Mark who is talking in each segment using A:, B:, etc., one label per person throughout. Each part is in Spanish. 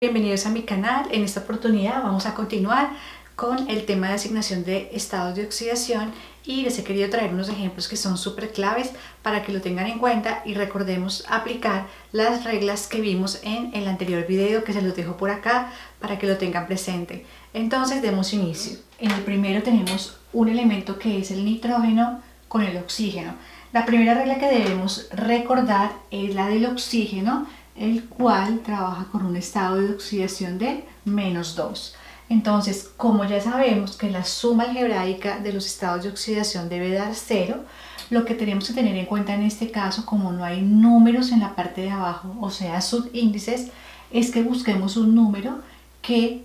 A: Bienvenidos a mi canal. En esta oportunidad vamos a continuar con el tema de asignación de estados de oxidación y les he querido traer unos ejemplos que son súper claves para que lo tengan en cuenta y recordemos aplicar las reglas que vimos en el anterior video, que se los dejo por acá para que lo tengan presente. Entonces demos inicio. En el primero tenemos un elemento que es el nitrógeno con el oxígeno. La primera regla que debemos recordar es la del oxígeno, el cual trabaja con un estado de oxidación de -2. Entonces, como ya sabemos que la suma algebraica de los estados de oxidación debe dar 0, lo que tenemos que tener en cuenta en este caso, como no hay números en la parte de abajo, o sea, subíndices, es que busquemos un número que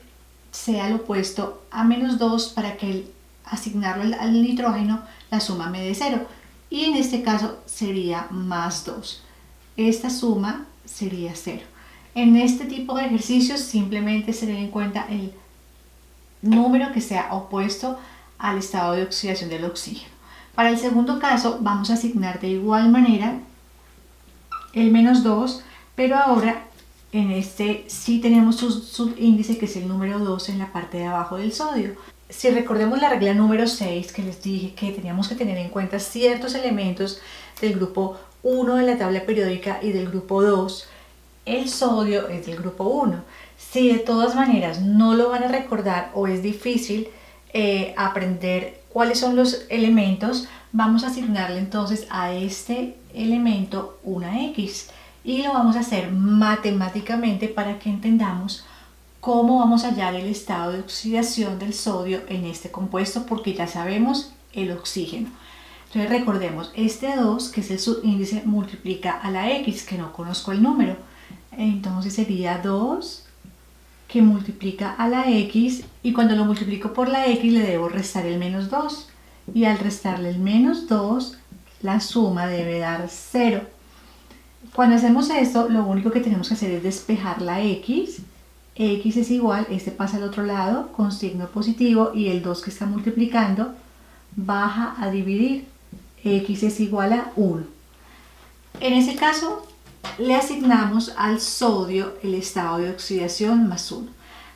A: sea el opuesto a -2 para que al asignarlo al nitrógeno la suma me dé 0. Y en este caso sería +2. Esta suma sería 0. En este tipo de ejercicios simplemente se tiene en cuenta el número que sea opuesto al estado de oxidación del oxígeno. Para el segundo caso vamos a asignar de igual manera el -2, pero ahora en este sí tenemos su subíndice, que es el número 2 en la parte de abajo del sodio. Si recordemos la regla número 6, que les dije que teníamos que tener en cuenta ciertos elementos del grupo 1 de la tabla periódica y del grupo 2, el sodio es del grupo 1. Si de todas maneras no lo van a recordar o es difícil aprender cuáles son los elementos, vamos a asignarle entonces a este elemento una X y lo vamos a hacer matemáticamente para que entendamos cómo vamos a hallar el estado de oxidación del sodio en este compuesto, porque ya sabemos el oxígeno. Entonces recordemos, este 2, que es el subíndice, multiplica a la X, que no conozco el número. Entonces sería 2 que multiplica a la X, y cuando lo multiplico por la X le debo restar el -2. Y al restarle el -2, la suma debe dar 0. Cuando hacemos esto, lo único que tenemos que hacer es despejar la X. X es igual, este pasa al otro lado con signo positivo y el 2 que está multiplicando baja a dividir. X es igual a 1. En ese caso le asignamos al sodio el estado de oxidación +1.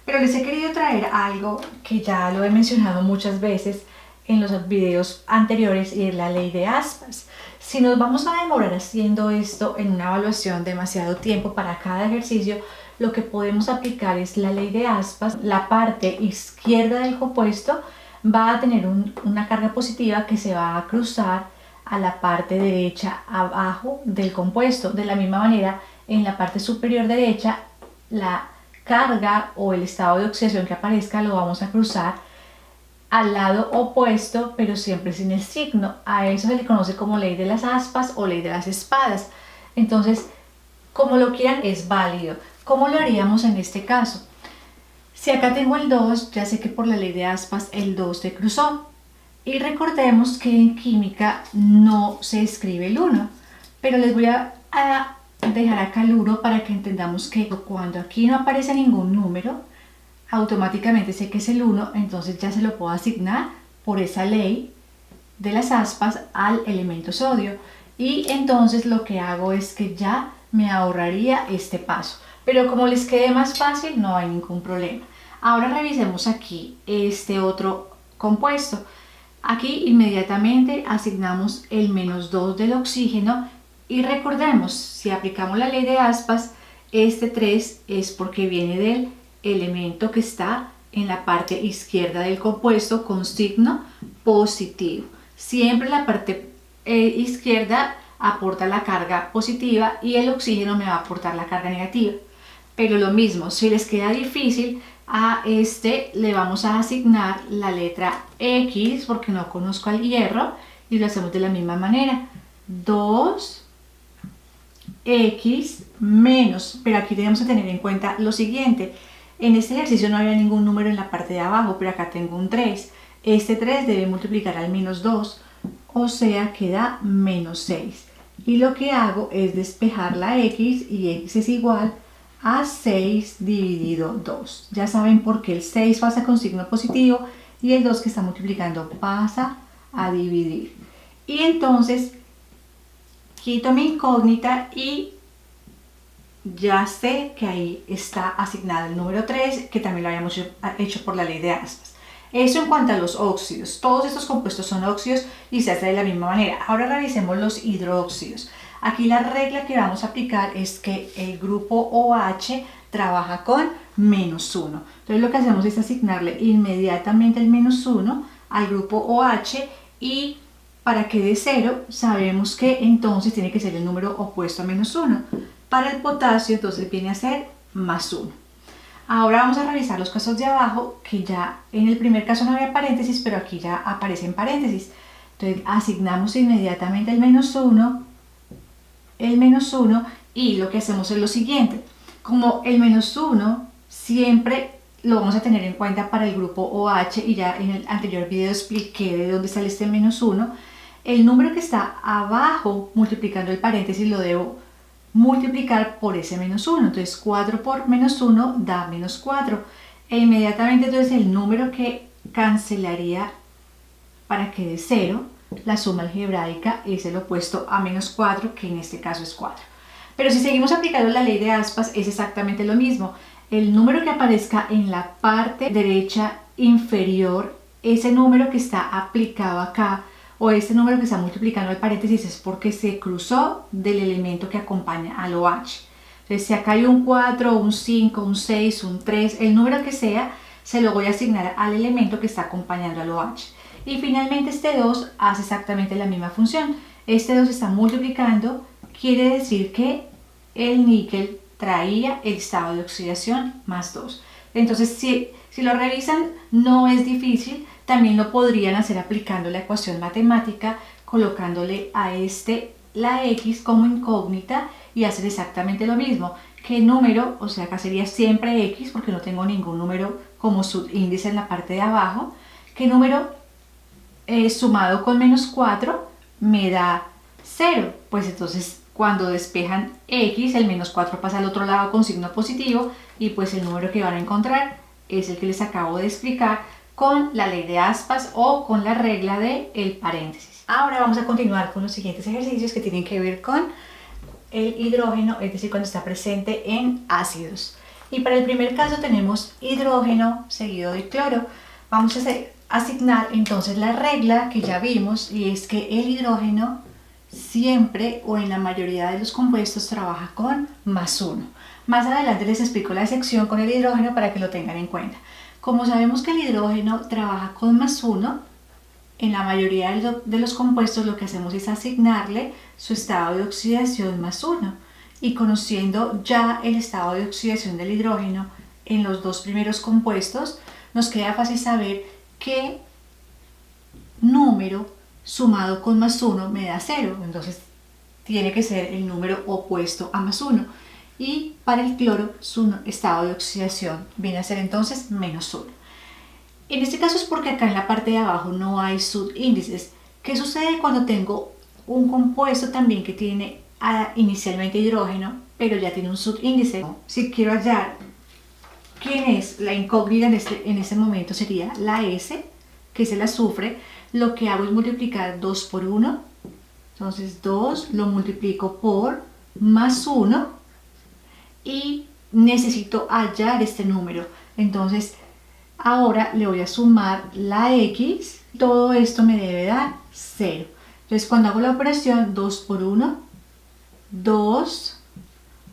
A: Pero les he querido traer algo que ya lo he mencionado muchas veces en los videos anteriores, y es la ley de aspas. Si nos vamos a demorar haciendo esto en una evaluación demasiado tiempo para cada ejercicio, lo que podemos aplicar es la ley de aspas. La parte izquierda del compuesto va a tener una carga positiva que se va a cruzar a la parte derecha abajo del compuesto. De la misma manera, en la parte superior derecha, la carga o el estado de oxidación que aparezca lo vamos a cruzar al lado opuesto, pero siempre sin el signo. A eso se le conoce como ley de las aspas o ley de las espadas. Entonces, como lo quieran, es válido. ¿Cómo lo haríamos en este caso? Si acá tengo el 2, ya sé que por la ley de aspas el 2 se cruzó. Y recordemos que en química no se escribe el 1, pero les voy a dejar acá el 1 para que entendamos que cuando aquí no aparece ningún número, automáticamente sé que es el 1, entonces ya se lo puedo asignar por esa ley de las aspas al elemento sodio. Y entonces lo que hago es que ya me ahorraría este paso. Pero como les quede más fácil, no hay ningún problema. Ahora revisemos aquí este otro compuesto. Aquí inmediatamente asignamos el -2 del oxígeno y recordemos, si aplicamos la ley de aspas, este 3 es porque viene del elemento que está en la parte izquierda del compuesto con signo positivo. Siempre la parte izquierda aporta la carga positiva y el oxígeno me va a aportar la carga negativa. Pero lo mismo, si les queda difícil, a este le vamos a asignar la letra X porque no conozco al hierro, y lo hacemos de la misma manera. 2x menos, pero aquí tenemos que tener en cuenta lo siguiente. En este ejercicio no había ningún número en la parte de abajo, pero acá tengo un 3. Este 3 debe multiplicar al -2, o sea que da -6. Y lo que hago es despejar la X, y X es igual a 6 dividido 2. Ya saben por qué el 6 pasa con signo positivo y el 2 que está multiplicando pasa a dividir. Y entonces quito mi incógnita y ya sé que ahí está asignado el número 3, que también lo habíamos hecho por la ley de aspas. Eso en cuanto a los óxidos. Todos estos compuestos son óxidos y se hace de la misma manera. Ahora revisemos los hidróxidos. Aquí la regla que vamos a aplicar es que el grupo OH trabaja con -1. Entonces lo que hacemos es asignarle inmediatamente el -1 al grupo OH y para que dé 0 sabemos que entonces tiene que ser el número opuesto a -1. Para el potasio entonces viene a ser +1. Ahora vamos a revisar los casos de abajo, que ya en el primer caso no había paréntesis, pero aquí ya aparecen paréntesis. Entonces asignamos inmediatamente el -1, y lo que hacemos es lo siguiente. Como el -1 siempre lo vamos a tener en cuenta para el grupo OH, y ya en el anterior video expliqué de dónde sale este -1, el número que está abajo multiplicando el paréntesis lo debo multiplicar por ese -1. Entonces 4 por -1 da -4. E inmediatamente entonces el número que cancelaría para que dé 0, la suma algebraica es el opuesto a -4, que en este caso es 4. Pero si seguimos aplicando la ley de aspas es exactamente lo mismo. El número que aparezca en la parte derecha inferior, ese número que está aplicado acá, o este número que está multiplicando el paréntesis, es porque se cruzó del elemento que acompaña al OH. Entonces si acá hay un 4, un 5, un 6, un 3, el número que sea, se lo voy a asignar al elemento que está acompañando al OH. Y finalmente este 2 hace exactamente la misma función. Este 2 está multiplicando, quiere decir que el níquel traía el estado de oxidación +2. Entonces si lo revisan no es difícil. También lo podrían hacer aplicando la ecuación matemática, colocándole a este la x como incógnita y hacer exactamente lo mismo. ¿Qué número? O sea, acá sería siempre x porque no tengo ningún número como subíndice en la parte de abajo. ¿Qué número sumado con -4 me da 0? Pues entonces cuando despejan x, el -4 pasa al otro lado con signo positivo y pues el número que van a encontrar es el que les acabo de explicar con la ley de aspas o con la regla del paréntesis. Ahora vamos a continuar con los siguientes ejercicios que tienen que ver con el hidrógeno, es decir, cuando está presente en ácidos. Y para el primer caso tenemos hidrógeno seguido de cloro. Vamos a asignar entonces la regla que ya vimos, y es que el hidrógeno siempre o en la mayoría de los compuestos trabaja con +1. Más adelante les explico la sección con el hidrógeno para que lo tengan en cuenta. Como sabemos que el hidrógeno trabaja con +1, en la mayoría de los compuestos lo que hacemos es asignarle su estado de oxidación +1. Y conociendo ya el estado de oxidación del hidrógeno en los dos primeros compuestos, nos queda fácil saber qué número sumado con +1 me da 0. Entonces tiene que ser el número opuesto a +1. Y para el cloro su estado de oxidación viene a ser entonces -1. En este caso es porque acá en la parte de abajo no hay subíndices. ¿Qué sucede cuando tengo un compuesto también que tiene inicialmente hidrógeno, pero ya tiene un subíndice? Si quiero hallar quién es la incógnita en este momento sería la S, que es el azufre. Lo que hago es multiplicar 2 por 1. Entonces 2 lo multiplico por +1. Y necesito hallar este número. Entonces ahora le voy a sumar la x, todo esto me debe dar 0. Entonces cuando hago la operación 2 por 1, 2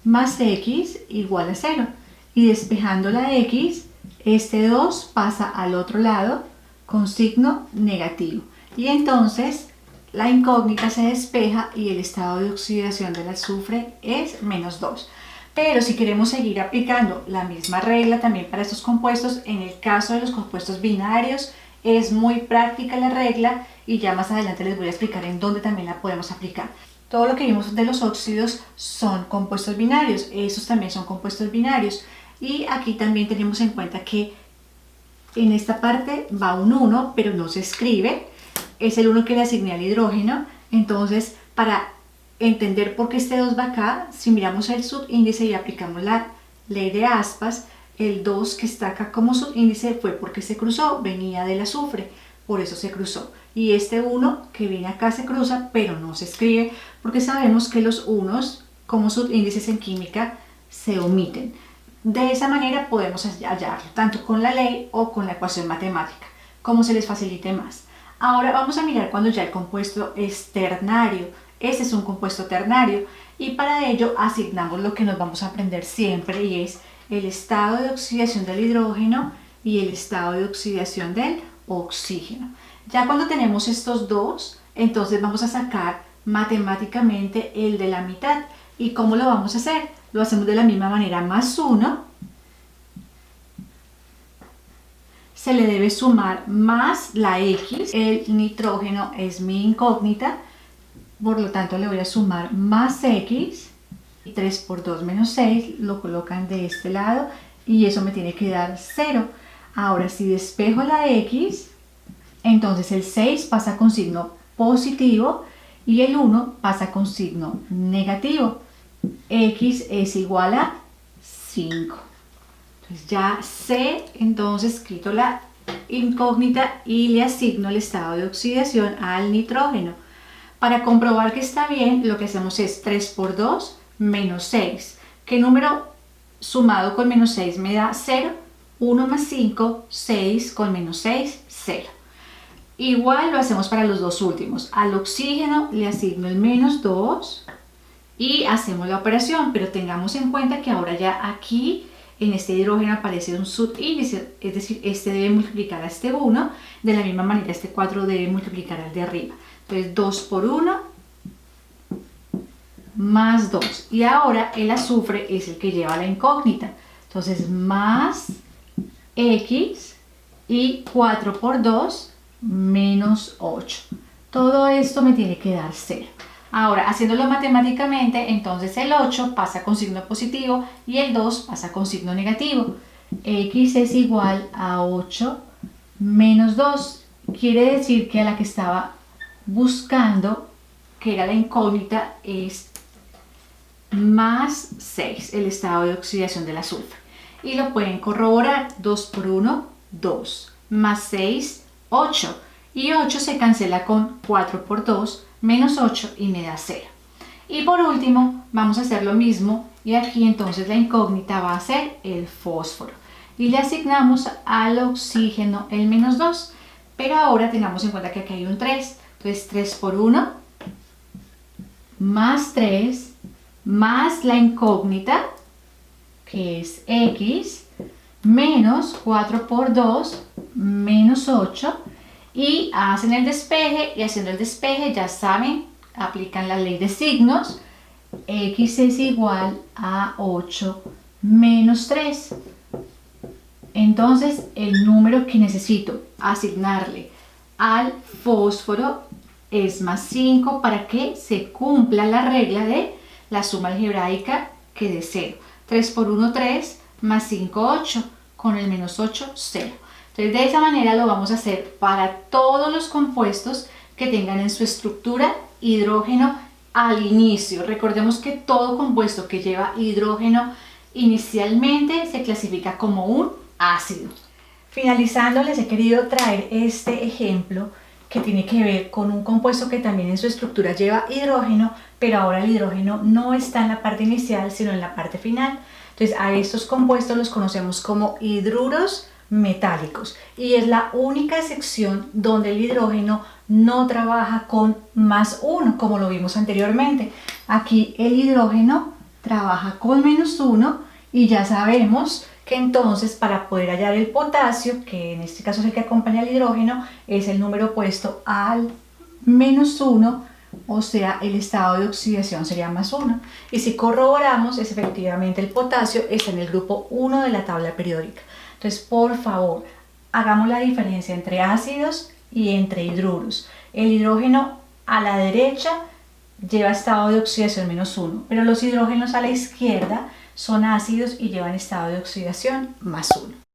A: más x igual a 0. Y despejando la x, este 2 pasa al otro lado con signo negativo. Y entonces la incógnita se despeja y el estado de oxidación del azufre es -2. Pero si queremos seguir aplicando la misma regla también para estos compuestos, en el caso de los compuestos binarios es muy práctica la regla y ya más adelante les voy a explicar en dónde también la podemos aplicar. Todo lo que vimos de los óxidos son compuestos binarios, esos también son compuestos binarios. Y aquí también tenemos en cuenta que en esta parte va un 1, pero no se escribe, es el 1 que le asigné al hidrógeno. Entonces para entender por qué este 2 va acá, si miramos el subíndice y aplicamos la ley de aspas, el 2 que está acá como subíndice fue porque se cruzó, venía del azufre, por eso se cruzó. Y este 1 que viene acá se cruza, pero no se escribe, porque sabemos que los 1s como subíndices en química se omiten. De esa manera podemos hallarlo, tanto con la ley o con la ecuación matemática, como se les facilite más. Ahora vamos a mirar cuando ya el compuesto es ternario. Este es un compuesto ternario y para ello asignamos lo que nos vamos a aprender siempre y es el estado de oxidación del hidrógeno y el estado de oxidación del oxígeno. Ya cuando tenemos estos dos, entonces vamos a sacar matemáticamente el de la mitad. ¿Y cómo lo vamos a hacer? Lo hacemos de la misma manera, más 1. Se le debe sumar más la X. El nitrógeno es mi incógnita, por lo tanto le voy a sumar más X. 3 por 2 menos 6, lo colocan de este lado y eso me tiene que dar 0. Ahora si despejo la X, entonces el 6 pasa con signo positivo y el 1 pasa con signo negativo. X es igual a 5. Entonces ya sé, entonces quito la incógnita y le asigno el estado de oxidación al nitrógeno. Para comprobar que está bien, lo que hacemos es 3 por 2 menos 6. ¿Qué número sumado con menos 6 me da 0? 1 más 5, 6 con menos 6, 0. Igual lo hacemos para los dos últimos. Al oxígeno le asigno el menos 2 y hacemos la operación, pero tengamos en cuenta que ahora ya aquí en este hidrógeno aparece un subíndice, es decir, este debe multiplicar a este 1, de la misma manera este 4 debe multiplicar al de arriba. Entonces 2 por 1 más 2. Y ahora el azufre es el que lleva la incógnita. Entonces más X y 4 por 2 menos 8. Todo esto me tiene que dar 0. Ahora, haciéndolo matemáticamente, entonces el 8 pasa con signo positivo y el 2 pasa con signo negativo. X es igual a 8 menos 2. Quiere decir que a la que estaba buscando, que era la incógnita, es más 6, el estado de oxidación del azufre. Y lo pueden corroborar. 2 por 1, 2. Más 6, 8. Y 8 se cancela con 4 por 2, menos 8 y me da 0. Y por último, vamos a hacer lo mismo. Y aquí entonces la incógnita va a ser el fósforo. Y le asignamos al oxígeno el menos 2. Pero ahora tengamos en cuenta que aquí hay un 3. Entonces 3 por 1, más 3, más la incógnita, que es X, menos 4 por 2, menos 8, y hacen el despeje, y haciendo el despeje, ya saben, aplican la ley de signos, X es igual a 8 menos 3. Entonces, el número que necesito asignarle al fósforo es más 5 para que se cumpla la regla de la suma algebraica que de 0. 3 por 1, 3, más 5, 8, con el menos 8, 0. Entonces de esa manera lo vamos a hacer para todos los compuestos que tengan en su estructura hidrógeno al inicio. Recordemos que todo compuesto que lleva hidrógeno inicialmente se clasifica como un ácido. Finalizando, les he querido traer este ejemplo que tiene que ver con un compuesto que también en su estructura lleva hidrógeno, pero ahora el hidrógeno no está en la parte inicial, sino en la parte final. Entonces a estos compuestos los conocemos como hidruros metálicos y es la única sección donde el hidrógeno no trabaja con más 1, como lo vimos anteriormente. Aquí el hidrógeno trabaja con menos 1 y ya sabemos que entonces para poder hallar el potasio, que en este caso es el que acompaña al hidrógeno, es el número opuesto al menos 1, o sea, el estado de oxidación sería más 1. Y si corroboramos, es efectivamente el potasio está en el grupo 1 de la tabla periódica. Entonces, por favor, hagamos la diferencia entre ácidos y entre hidruros. El hidrógeno a la derecha lleva estado de oxidación menos 1, pero los hidrógenos a la izquierda son ácidos y llevan estado de oxidación más 1.